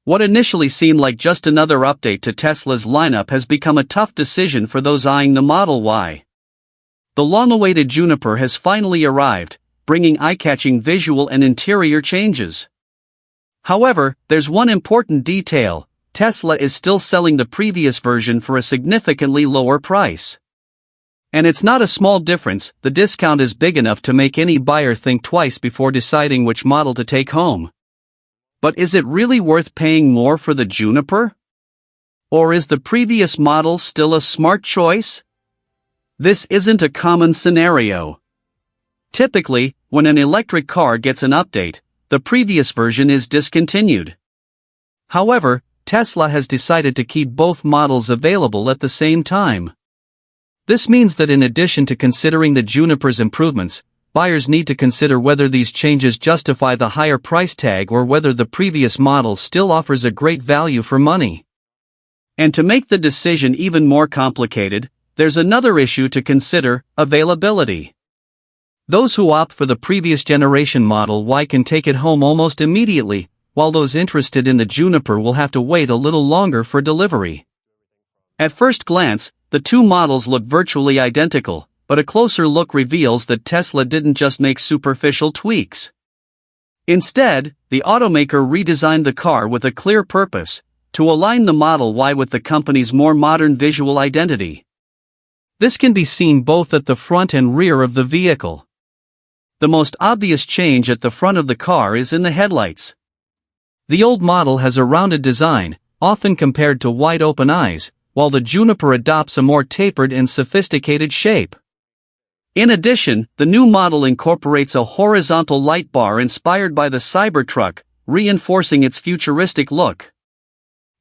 What initially seemed like just another update to Tesla's lineup has become a tough decision for those eyeing the Model Y. The long-awaited Juniper has finally arrived, bringing eye-catching visual and interior changes. However, there's one important detail: Tesla is still selling the previous version for a significantly lower price. And it's not a small difference. The discount is big enough to make any buyer think twice before deciding which model to take home. But is it really worth paying more for the Juniper? Or is the previous model still a smart choice? This isn't a common scenario. Typically, when an electric car gets an update, the previous version is discontinued. However, Tesla has decided to keep both models available at the same time. This means that in addition to considering the Juniper's improvements, buyers need to consider whether these changes justify the higher price tag or whether the previous model still offers a great value for money. And to make the decision even more complicated, there's another issue to consider: availability. Those who opt for the previous generation Model Y can take it home almost immediately, while those interested in the Juniper will have to wait a little longer for delivery. At first glance, the two models look virtually identical, but a closer look reveals that Tesla didn't just make superficial tweaks. Instead, the automaker redesigned the car with a clear purpose: to align the Model Y with the company's more modern visual identity. This can be seen both at the front and rear of the vehicle. The most obvious change at the front of the car is in the headlights. The old model has a rounded design, often compared to wide-open eyes, while the Juniper adopts a more tapered and sophisticated shape. In addition, the new model incorporates a horizontal light bar inspired by the Cybertruck, reinforcing its futuristic look.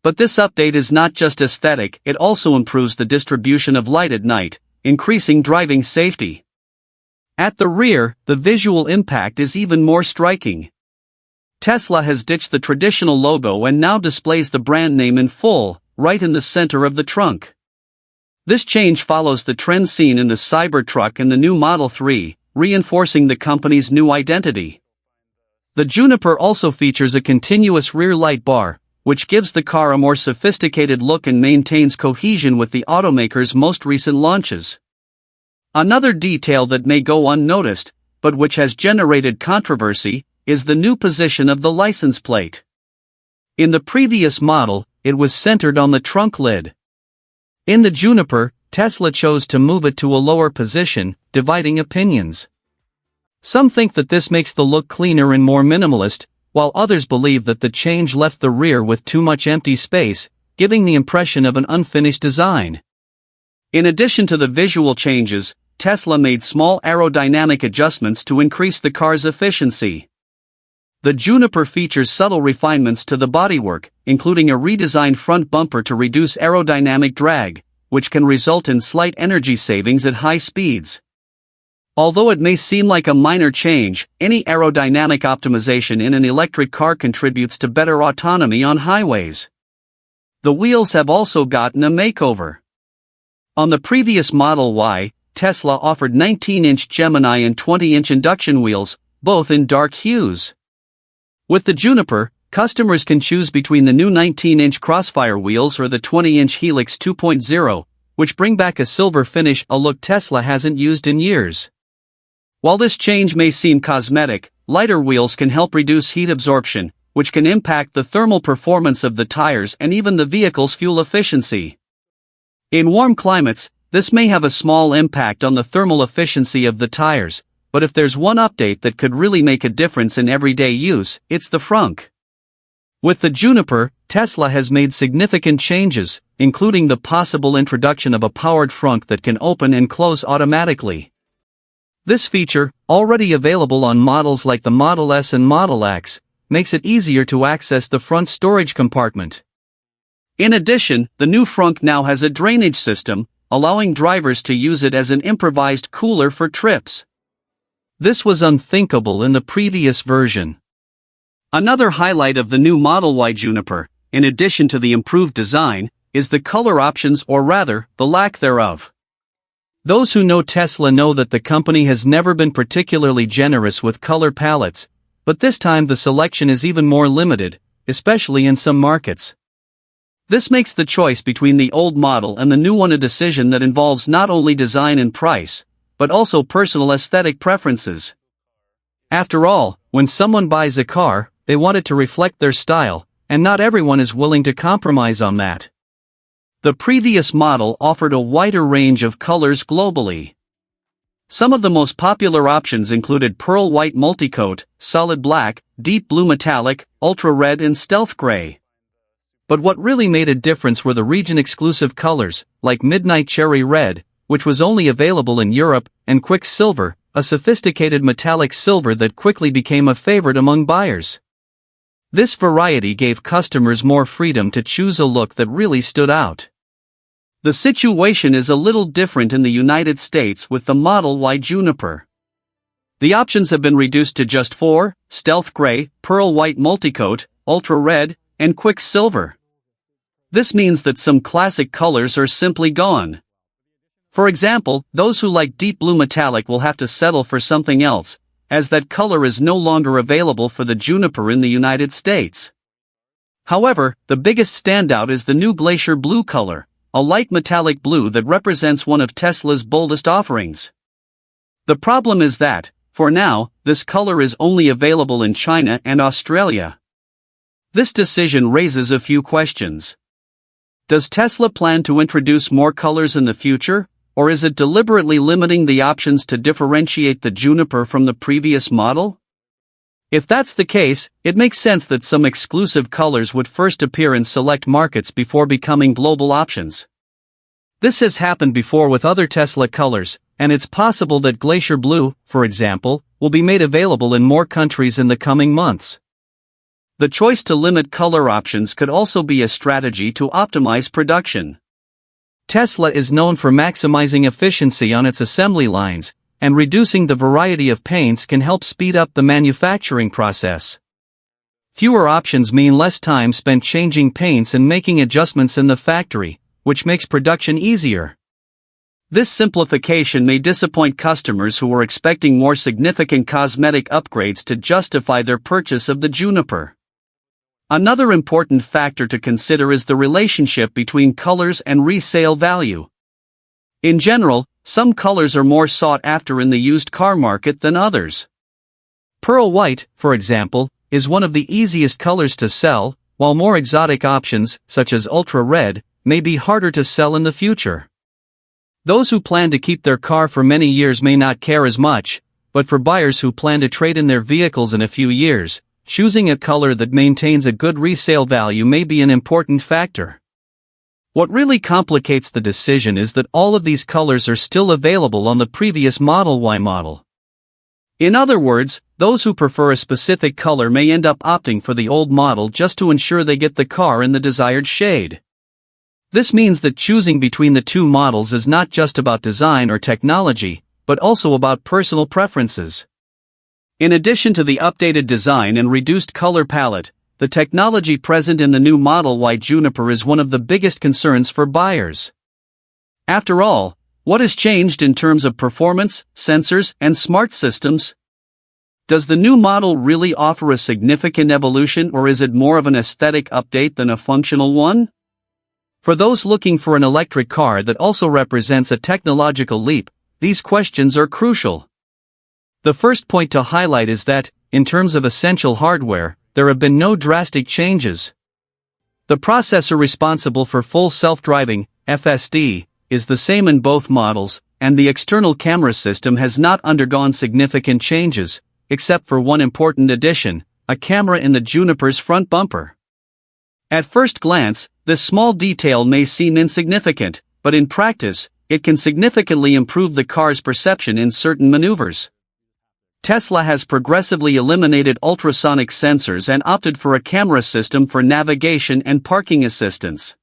But this update is not just aesthetic, it also improves the distribution of light at night, increasing driving safety. At the rear, the visual impact is even more striking. Tesla has ditched the traditional logo and now displays the brand name in full, right in the center of the trunk. This change follows the trend seen in the Cybertruck and the new Model 3, reinforcing the company's new identity. The Juniper also features a continuous rear light bar, which gives the car a more sophisticated look and maintains cohesion with the automaker's most recent launches. Another detail that may go unnoticed, but which has generated controversy, is the new position of the license plate. In the previous model, it was centered on the trunk lid. In the Juniper, Tesla chose to move it to a lower position, dividing opinions. Some think that this makes the look cleaner and more minimalist, while others believe that the change left the rear with too much empty space, giving the impression of an unfinished design. In addition to the visual changes, Tesla made small aerodynamic adjustments to increase the car's efficiency. The Juniper features subtle refinements to the bodywork, including a redesigned front bumper to reduce aerodynamic drag, which can result in slight energy savings at high speeds. Although it may seem like a minor change, any aerodynamic optimization in an electric car contributes to better autonomy on highways. The wheels have also gotten a makeover. On the previous Model Y, Tesla offered 19-inch Gemini and 20-inch induction wheels, both in dark hues. With the Juniper, customers can choose between the new 19-inch Crossfire wheels or the 20-inch Helix 2.0, which bring back a silver finish, a look Tesla hasn't used in years. While this change may seem cosmetic, lighter wheels can help reduce heat absorption, which can impact the thermal performance of the tires and even the vehicle's fuel efficiency. In warm climates, this may have a small impact on the thermal efficiency of the tires, but if there's one update that could really make a difference in everyday use, it's the frunk. With the Juniper, Tesla has made significant changes, including the possible introduction of a powered frunk that can open and close automatically. This feature, already available on models like the Model S and Model X, makes it easier to access the front storage compartment. In addition, the new frunk now has a drainage system, allowing drivers to use it as an improvised cooler for trips. This was unthinkable in the previous version. Another highlight of the new Model Y Juniper, in addition to the improved design, is the color options, or rather, the lack thereof. Those who know Tesla know that the company has never been particularly generous with color palettes, but this time the selection is even more limited, especially in some markets. This makes the choice between the old model and the new one a decision that involves not only design and price, but also personal aesthetic preferences. After all, when someone buys a car, they want it to reflect their style, and not everyone is willing to compromise on that. The previous model offered a wider range of colors globally. Some of the most popular options included pearl white multicoat, solid black, deep blue metallic, ultra red and stealth gray. But what really made a difference were the region-exclusive colors, like midnight cherry red, which was only available in Europe, and quicksilver, a sophisticated metallic silver that quickly became a favorite among buyers. This variety gave customers more freedom to choose a look that really stood out. The situation is a little different in the United States with the Model Y Juniper. The options have been reduced to just 4: stealth gray, pearl white multicoat, ultra red, and quicksilver. This means that some classic colors are simply gone. For example, those who like deep blue metallic will have to settle for something else, as that color is no longer available for the Juniper in the United States. However, the biggest standout is the new Glacier Blue color, a light metallic blue that represents one of Tesla's boldest offerings. The problem is that, for now, this color is only available in China and Australia. This decision raises a few questions. Does Tesla plan to introduce more colors in the future, or is it deliberately limiting the options to differentiate the Juniper from the previous model? If that's the case, it makes sense that some exclusive colors would first appear in select markets before becoming global options. This has happened before with other Tesla colors, and it's possible that Glacier Blue, for example, will be made available in more countries in the coming months. The choice to limit color options could also be a strategy to optimize production. Tesla is known for maximizing efficiency on its assembly lines, and reducing the variety of paints can help speed up the manufacturing process. Fewer options mean less time spent changing paints and making adjustments in the factory, which makes production easier. This simplification may disappoint customers who are expecting more significant cosmetic upgrades to justify their purchase of the Juniper. Another important factor to consider is the relationship between colors and resale value. In general, some colors are more sought after in the used car market than others. Pearl white, for example, is one of the easiest colors to sell, while more exotic options, such as ultra red, may be harder to sell in the future. Those who plan to keep their car for many years may not care as much, but for buyers who plan to trade in their vehicles in a few years, choosing a color that maintains a good resale value may be an important factor. What really complicates the decision is that all of these colors are still available on the previous Model Y model. In other words, those who prefer a specific color may end up opting for the old model just to ensure they get the car in the desired shade. This means that choosing between the two models is not just about design or technology, but also about personal preferences. In addition to the updated design and reduced color palette, the technology present in the new Model Y Juniper is one of the biggest concerns for buyers. After all, what has changed in terms of performance, sensors, and smart systems? Does the new model really offer a significant evolution, or is it more of an aesthetic update than a functional one? For those looking for an electric car that also represents a technological leap, these questions are crucial. The first point to highlight is that, in terms of essential hardware, there have been no drastic changes. The processor responsible for full self-driving, FSD, is the same in both models, and the external camera system has not undergone significant changes, except for one important addition: a camera in the Juniper's front bumper. At first glance, this small detail may seem insignificant, but in practice, it can significantly improve the car's perception in certain maneuvers. Tesla has progressively eliminated ultrasonic sensors and opted for a camera system for navigation and parking assistance.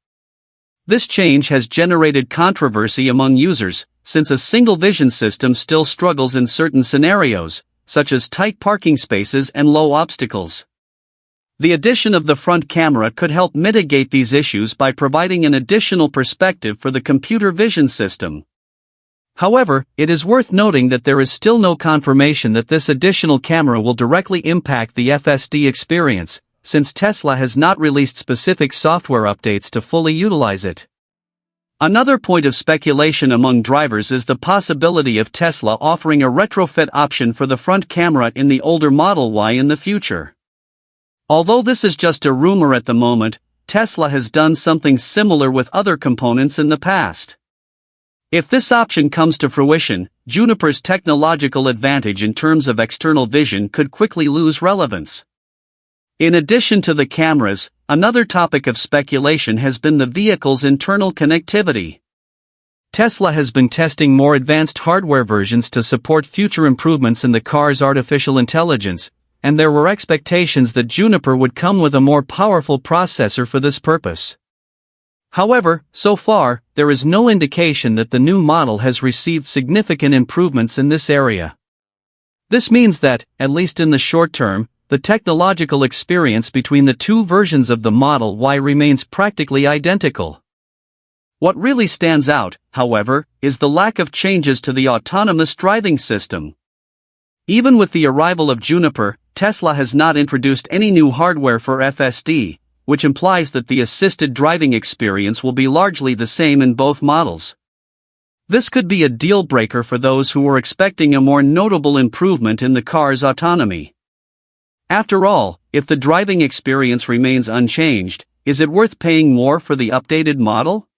This change has generated controversy among users, since a single vision system still struggles in certain scenarios, such as tight parking spaces and low obstacles. The addition of the front camera could help mitigate these issues by providing an additional perspective for the computer vision system. However, it is worth noting that there is still no confirmation that this additional camera will directly impact the FSD experience, since Tesla has not released specific software updates to fully utilize it. Another point of speculation among drivers is the possibility of Tesla offering a retrofit option for the front camera in the older Model Y in the future. Although this is just a rumor at the moment, Tesla has done something similar with other components in the past. If this option comes to fruition, Juniper's technological advantage in terms of external vision could quickly lose relevance. In addition to the cameras, another topic of speculation has been the vehicle's internal connectivity. Tesla has been testing more advanced hardware versions to support future improvements in the car's artificial intelligence, and there were expectations that Juniper would come with a more powerful processor for this purpose. However, so far, there is no indication that the new model has received significant improvements in this area. This means that, at least in the short term, the technological experience between the two versions of the Model Y remains practically identical. What really stands out, however, is the lack of changes to the autonomous driving system. Even with the arrival of Juniper, Tesla has not introduced any new hardware for FSD, which implies that the assisted driving experience will be largely the same in both models. This could be a deal-breaker for those who were expecting a more notable improvement in the car's autonomy. After all, if the driving experience remains unchanged, is it worth paying more for the updated model?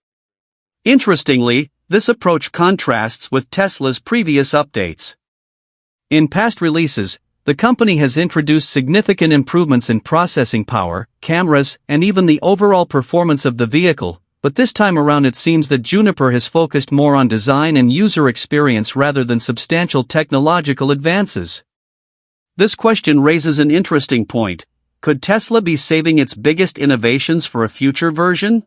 Interestingly, this approach contrasts with Tesla's previous updates. In past releases, the company has introduced significant improvements in processing power, cameras, and even the overall performance of the vehicle, but this time around it seems that Juniper has focused more on design and user experience rather than substantial technological advances. This question raises an interesting point. Could Tesla be saving its biggest innovations for a future version?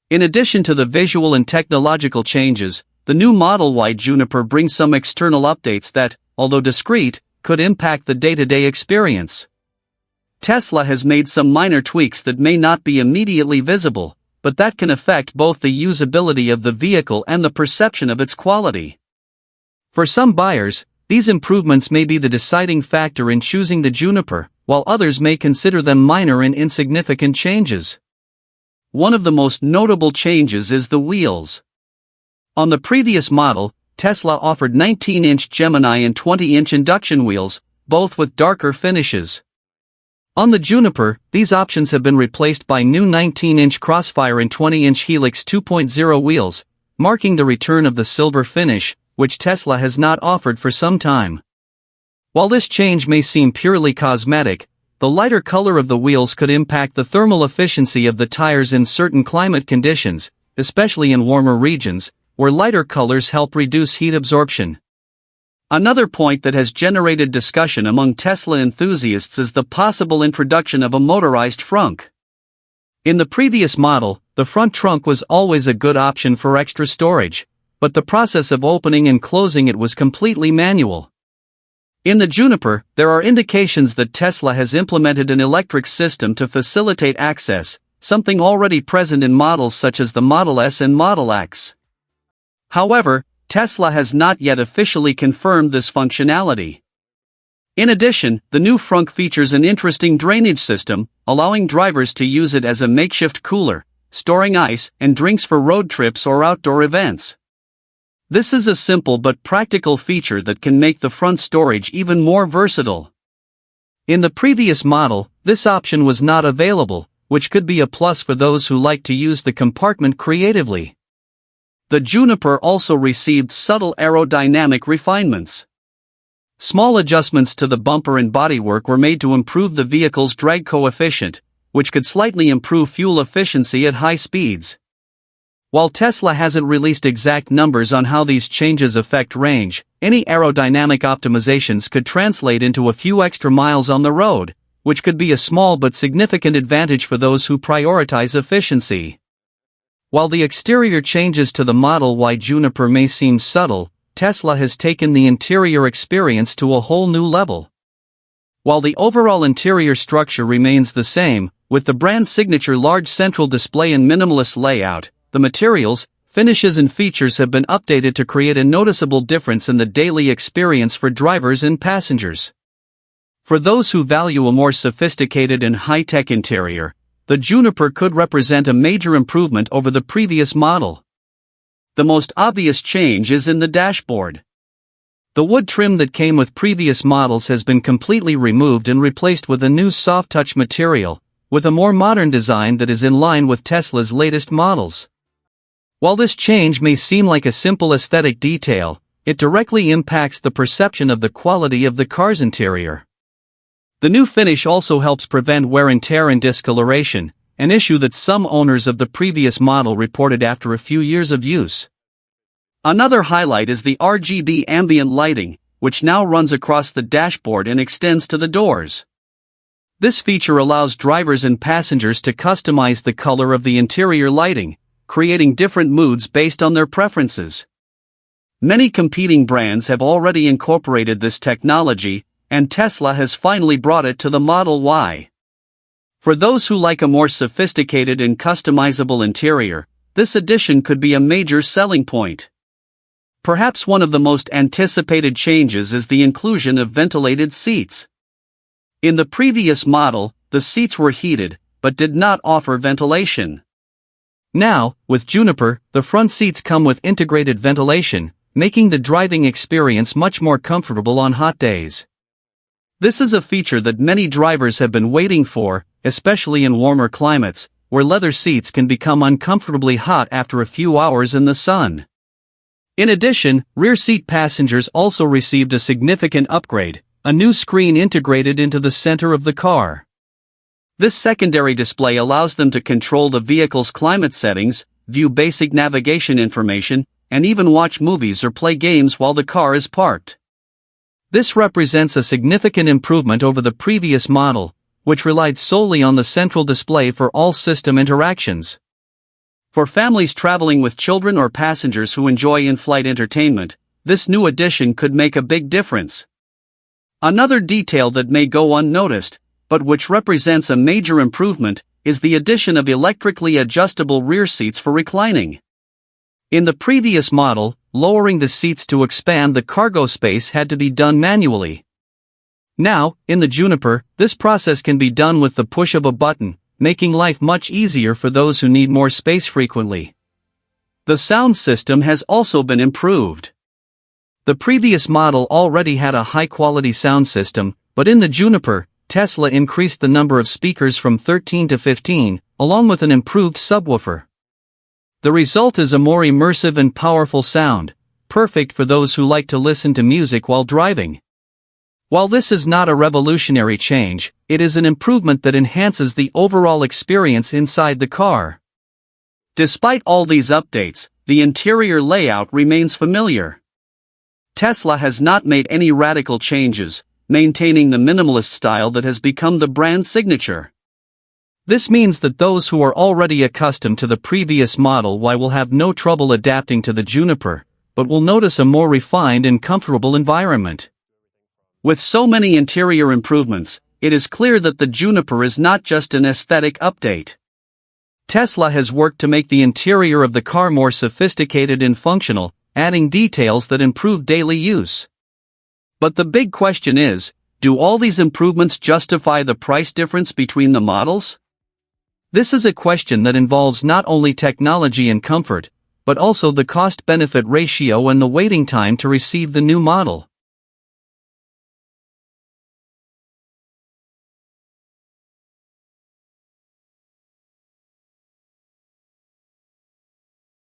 In addition to the visual and technological changes, the new Model Y Juniper brings some external updates that, although discreet, could impact the day-to-day experience. Tesla has made some minor tweaks that may not be immediately visible, but that can affect both the usability of the vehicle and the perception of its quality. For some buyers, these improvements may be the deciding factor in choosing the Juniper, while others may consider them minor and insignificant changes. One of the most notable changes is the wheels. On the previous model, Tesla offered 19-inch Gemini and 20-inch induction wheels, both with darker finishes. On the Juniper, these options have been replaced by new 19-inch Crossfire and 20-inch Helix 2.0 wheels, marking the return of the silver finish, which Tesla has not offered for some time. While this change may seem purely cosmetic, the lighter color of the wheels could impact the thermal efficiency of the tires in certain climate conditions, especially in warmer regions, where lighter colors help reduce heat absorption. Another point that has generated discussion among Tesla enthusiasts is the possible introduction of a motorized trunk. In the previous model, the front trunk was always a good option for extra storage, but the process of opening and closing it was completely manual. In the Juniper, there are indications that Tesla has implemented an electric system to facilitate access, something already present in models such as the Model S and Model X. However, Tesla has not yet officially confirmed this functionality. In addition, the new frunk features an interesting drainage system, allowing drivers to use it as a makeshift cooler, storing ice and drinks for road trips or outdoor events. This is a simple but practical feature that can make the front storage even more versatile. In the previous model, this option was not available, which could be a plus for those who like to use the compartment creatively. The Juniper also received subtle aerodynamic refinements. Small adjustments to the bumper and bodywork were made to improve the vehicle's drag coefficient, which could slightly improve fuel efficiency at high speeds. While Tesla hasn't released exact numbers on how these changes affect range, any aerodynamic optimizations could translate into a few extra miles on the road, which could be a small but significant advantage for those who prioritize efficiency. While the exterior changes to the Model Y Juniper may seem subtle, Tesla has taken the interior experience to a whole new level. While the overall interior structure remains the same, with the brand's signature large central display and minimalist layout, the materials, finishes and features have been updated to create a noticeable difference in the daily experience for drivers and passengers. For those who value a more sophisticated and high-tech interior, the Juniper could represent a major improvement over the previous model. The most obvious change is in the dashboard. The wood trim that came with previous models has been completely removed and replaced with a new soft-touch material, with a more modern design that is in line with Tesla's latest models. While this change may seem like a simple aesthetic detail, it directly impacts the perception of the quality of the car's interior. The new finish also helps prevent wear and tear and discoloration, an issue that some owners of the previous model reported after a few years of use. Another highlight is the RGB ambient lighting, which now runs across the dashboard and extends to the doors. This feature allows drivers and passengers to customize the color of the interior lighting, creating different moods based on their preferences. Many competing brands have already incorporated this technology, and Tesla has finally brought it to the Model Y. For those who like a more sophisticated and customizable interior, this addition could be a major selling point. Perhaps one of the most anticipated changes is the inclusion of ventilated seats. In the previous model, the seats were heated, but did not offer ventilation. Now, with Juniper, the front seats come with integrated ventilation, making the driving experience much more comfortable on hot days. This is a feature that many drivers have been waiting for, especially in warmer climates, where leather seats can become uncomfortably hot after a few hours in the sun. In addition, rear seat passengers also received a significant upgrade, a new screen integrated into the center of the car. This secondary display allows them to control the vehicle's climate settings, view basic navigation information, and even watch movies or play games while the car is parked. This represents a significant improvement over the previous model, which relied solely on the central display for all system interactions. For families traveling with children or passengers who enjoy in-flight entertainment, this new addition could make a big difference. Another detail that may go unnoticed, but which represents a major improvement, is the addition of electrically adjustable rear seats for reclining. In the previous model, lowering the seats to expand the cargo space had to be done manually. Now, in the Juniper, this process can be done with the push of a button, making life much easier for those who need more space frequently. The sound system has also been improved. The previous model already had a high-quality sound system, but in the Juniper, Tesla increased the number of speakers from 13 to 15, along with an improved subwoofer. The result is a more immersive and powerful sound, perfect for those who like to listen to music while driving. While this is not a revolutionary change, it is an improvement that enhances the overall experience inside the car. Despite all these updates, the interior layout remains familiar. Tesla has not made any radical changes, maintaining the minimalist style that has become the brand's signature. This means that those who are already accustomed to the previous Model Y will have no trouble adapting to the Juniper, but will notice a more refined and comfortable environment. With so many interior improvements, it is clear that the Juniper is not just an aesthetic update. Tesla has worked to make the interior of the car more sophisticated and functional, adding details that improve daily use. But the big question is, do all these improvements justify the price difference between the models? This is a question that involves not only technology and comfort, but also the cost-benefit ratio and the waiting time to receive the new model.